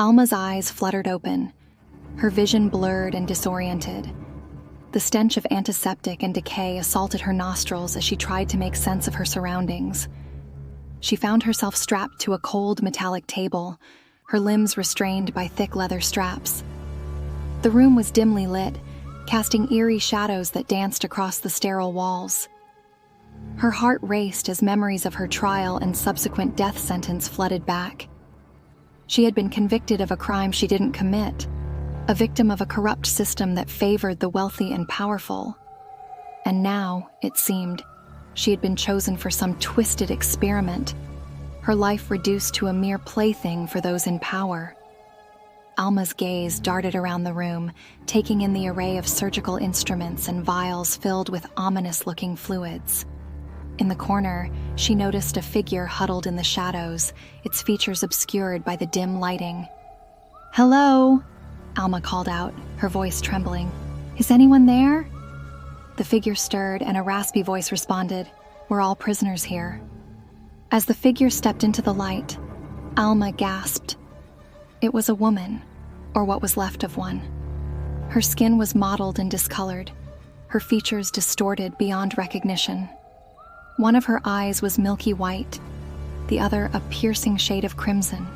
Alma's eyes fluttered open, her vision blurred and disoriented. The stench of antiseptic and decay assaulted her nostrils as she tried to make sense of her surroundings. She found herself strapped to a cold metallic table, her limbs restrained by thick leather straps. The room was dimly lit, casting eerie shadows that danced across the sterile walls. Her heart raced as memories of her trial and subsequent death sentence flooded back. She had been convicted of a crime she didn't commit, a victim of a corrupt system that favored the wealthy and powerful. And now, it seemed, she had been chosen for some twisted experiment, her life reduced to a mere plaything for those in power. Alma's gaze darted around the room, taking in the array of surgical instruments and vials filled with ominous-looking fluids. In the corner, she noticed a figure huddled in the shadows, its features obscured by the dim lighting. "Hello?" Alma called out, her voice trembling. "Is anyone there?" The figure stirred and a raspy voice responded, "We're all prisoners here." As the figure stepped into the light, Alma gasped. It was a woman, or what was left of one. Her skin was mottled and discolored, her features distorted beyond recognition. One of her eyes was milky white, the other a piercing shade of crimson.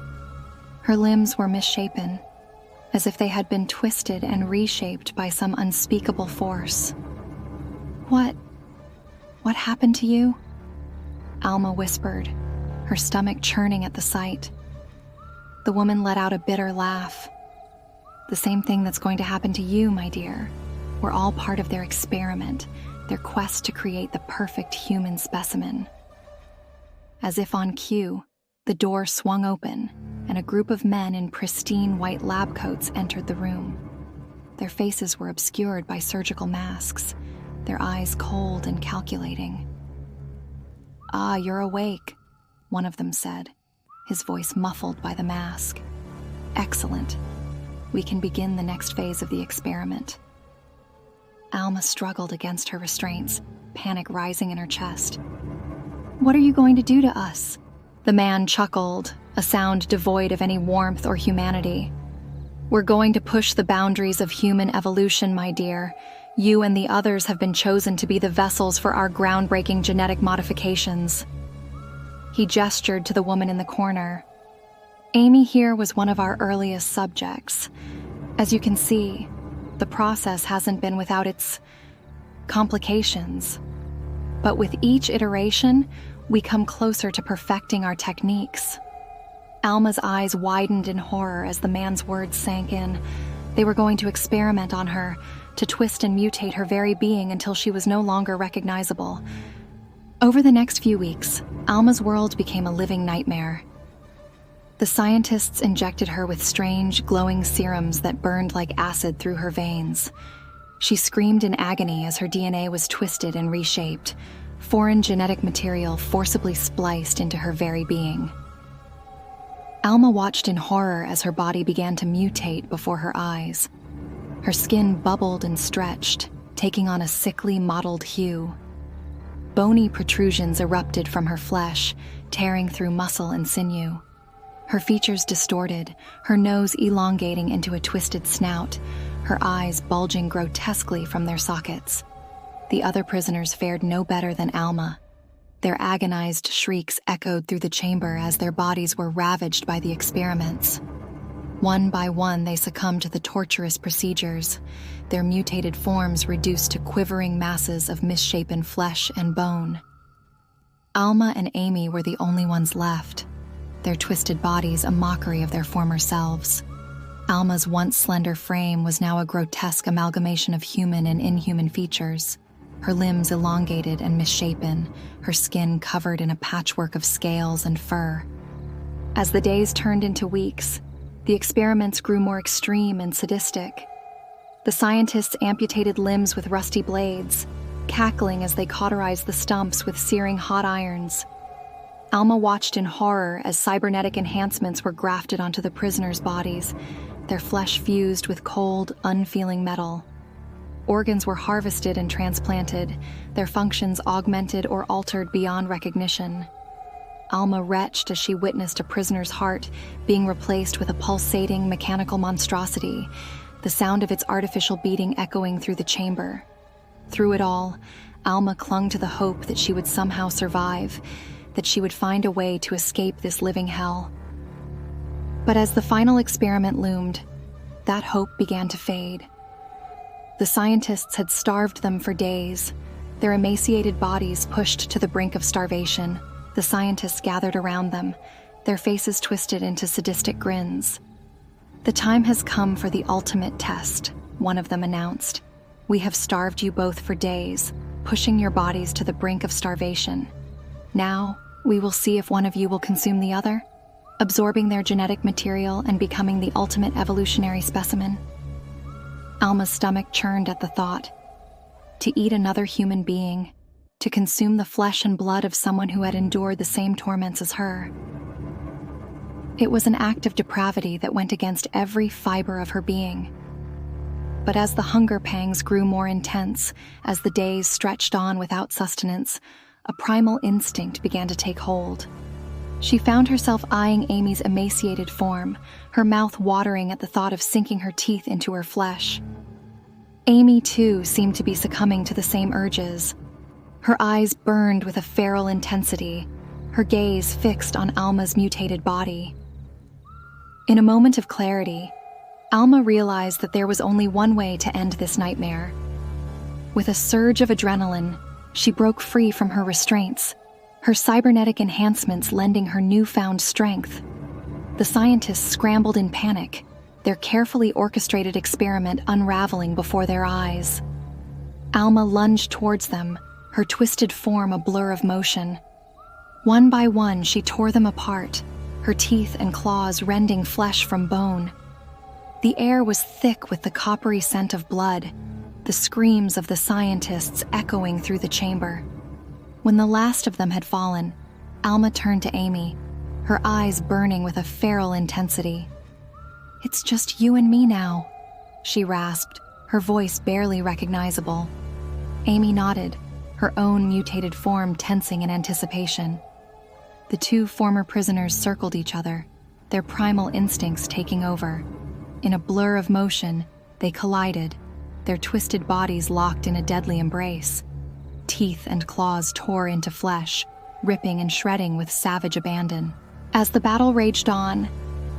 Her limbs were misshapen, as if they had been twisted and reshaped by some unspeakable force. What happened to you?" Alma whispered, her stomach churning at the sight. The woman let out a bitter laugh. "The same thing that's going to happen to you, my dear. We're all part of their experiment, their quest to create the perfect human specimen." As if on cue, the door swung open, and a group of men in pristine white lab coats entered the room. Their faces were obscured by surgical masks, their eyes cold and calculating. "Ah, you're awake," one of them said, his voice muffled by the mask. "Excellent. We can begin the next phase of the experiment." Alma struggled against her restraints, panic rising in her chest. "What are you going to do to us?" The man chuckled, a sound devoid of any warmth or humanity. "We're going to push the boundaries of human evolution, my dear. You and the others have been chosen to be the vessels for our groundbreaking genetic modifications." He gestured to the woman in the corner. "Amy here was one of our earliest subjects. As you can see, the process hasn't been without its complications. But with each iteration, we come closer to perfecting our techniques." Alma's eyes widened in horror as the man's words sank in. They were going to experiment on her, to twist and mutate her very being until she was no longer recognizable. Over the next few weeks, Alma's world became a living nightmare. The scientists injected her with strange, glowing serums that burned like acid through her veins. She screamed in agony as her DNA was twisted and reshaped, foreign genetic material forcibly spliced into her very being. Alma watched in horror as her body began to mutate before her eyes. Her skin bubbled and stretched, taking on a sickly, mottled hue. Bony protrusions erupted from her flesh, tearing through muscle and sinew. Her features distorted, her nose elongating into a twisted snout, her eyes bulging grotesquely from their sockets. The other prisoners fared no better than Alma. Their agonized shrieks echoed through the chamber as their bodies were ravaged by the experiments. One by one, they succumbed to the torturous procedures, their mutated forms reduced to quivering masses of misshapen flesh and bone. Alma and Amy were the only ones left, their twisted bodies a mockery of their former selves. Alma's once slender frame was now a grotesque amalgamation of human and inhuman features, her limbs elongated and misshapen, her skin covered in a patchwork of scales and fur. As the days turned into weeks, the experiments grew more extreme and sadistic. The scientists amputated limbs with rusty blades, cackling as they cauterized the stumps with searing hot irons. Alma watched in horror as cybernetic enhancements were grafted onto the prisoners' bodies, their flesh fused with cold, unfeeling metal. Organs were harvested and transplanted, their functions augmented or altered beyond recognition. Alma retched as she witnessed a prisoner's heart being replaced with a pulsating mechanical monstrosity, the sound of its artificial beating echoing through the chamber. Through it all, Alma clung to the hope that she would somehow survive, that she would find a way to escape this living hell. But as the final experiment loomed, that hope began to fade. The scientists had starved them for days, their emaciated bodies pushed to the brink of starvation. The scientists gathered around them, their faces twisted into sadistic grins. "The time has come for the ultimate test," one of them announced. "We have starved you both for days, pushing your bodies to the brink of starvation. Now, we will see if one of you will consume the other, absorbing their genetic material and becoming the ultimate evolutionary specimen." Alma's stomach churned at the thought. To eat another human being, to consume the flesh and blood of someone who had endured the same torments as her. It was an act of depravity that went against every fiber of her being. But as the hunger pangs grew more intense, as the days stretched on without sustenance, a primal instinct began to take hold. She found herself eyeing Amy's emaciated form, her mouth watering at the thought of sinking her teeth into her flesh. Amy, too, seemed to be succumbing to the same urges. Her eyes burned with a feral intensity, her gaze fixed on Alma's mutated body. In a moment of clarity, Alma realized that there was only one way to end this nightmare. With a surge of adrenaline, she broke free from her restraints, her cybernetic enhancements lending her newfound strength. The scientists scrambled in panic, their carefully orchestrated experiment unraveling before their eyes. Alma lunged towards them, her twisted form a blur of motion. One by one, she tore them apart, her teeth and claws rending flesh from bone. The air was thick with the coppery scent of blood, the screams of the scientists echoing through the chamber. When the last of them had fallen, Alma turned to Amy, her eyes burning with a feral intensity. "It's just you and me now," she rasped, her voice barely recognizable. Amy nodded, her own mutated form tensing in anticipation. The two former prisoners circled each other, their primal instincts taking over. In a blur of motion, they collided, their twisted bodies locked in a deadly embrace. Teeth and claws tore into flesh, ripping and shredding with savage abandon. As the battle raged on,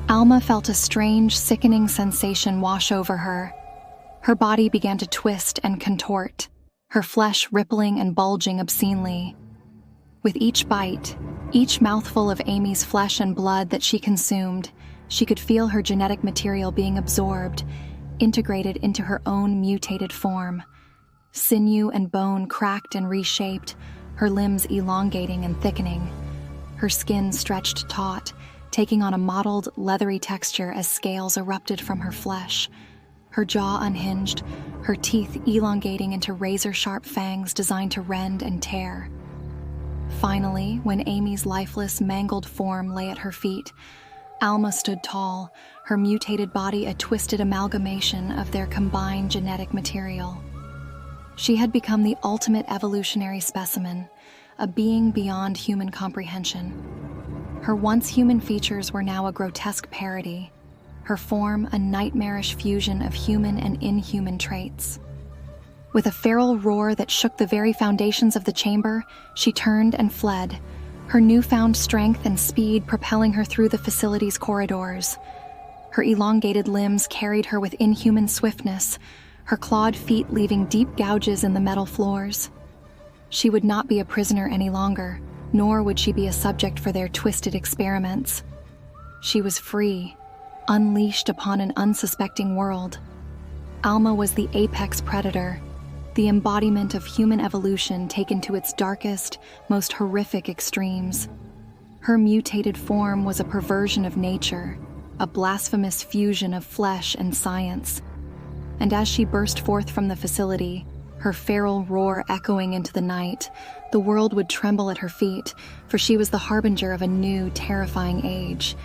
Alma felt a strange, sickening sensation wash over her. Her body began to twist and contort, her flesh rippling and bulging obscenely. With each bite, each mouthful of Amy's flesh and blood that she consumed, she could feel her genetic material being absorbed, integrated into her own mutated form. Sinew and bone cracked and reshaped, her limbs elongating and thickening. Her skin stretched taut, taking on a mottled, leathery texture as scales erupted from her flesh. Her jaw unhinged, her teeth elongating into razor-sharp fangs designed to rend and tear. Finally, when Amy's lifeless, mangled form lay at her feet, Alma stood tall, her mutated body a twisted amalgamation of their combined genetic material. She had become the ultimate evolutionary specimen, a being beyond human comprehension. Her once human features were now a grotesque parody, her form a nightmarish fusion of human and inhuman traits. With a feral roar that shook the very foundations of the chamber, she turned and fled, her newfound strength and speed propelling her through the facility's corridors. Her elongated limbs carried her with inhuman swiftness, her clawed feet leaving deep gouges in the metal floors. She would not be a prisoner any longer, nor would she be a subject for their twisted experiments. She was free, unleashed upon an unsuspecting world. Alma was the apex predator, the embodiment of human evolution taken to its darkest, most horrific extremes. Her mutated form was a perversion of nature, a blasphemous fusion of flesh and science. And as she burst forth from the facility, her feral roar echoing into the night, the world would tremble at her feet, for she was the harbinger of a new, terrifying age,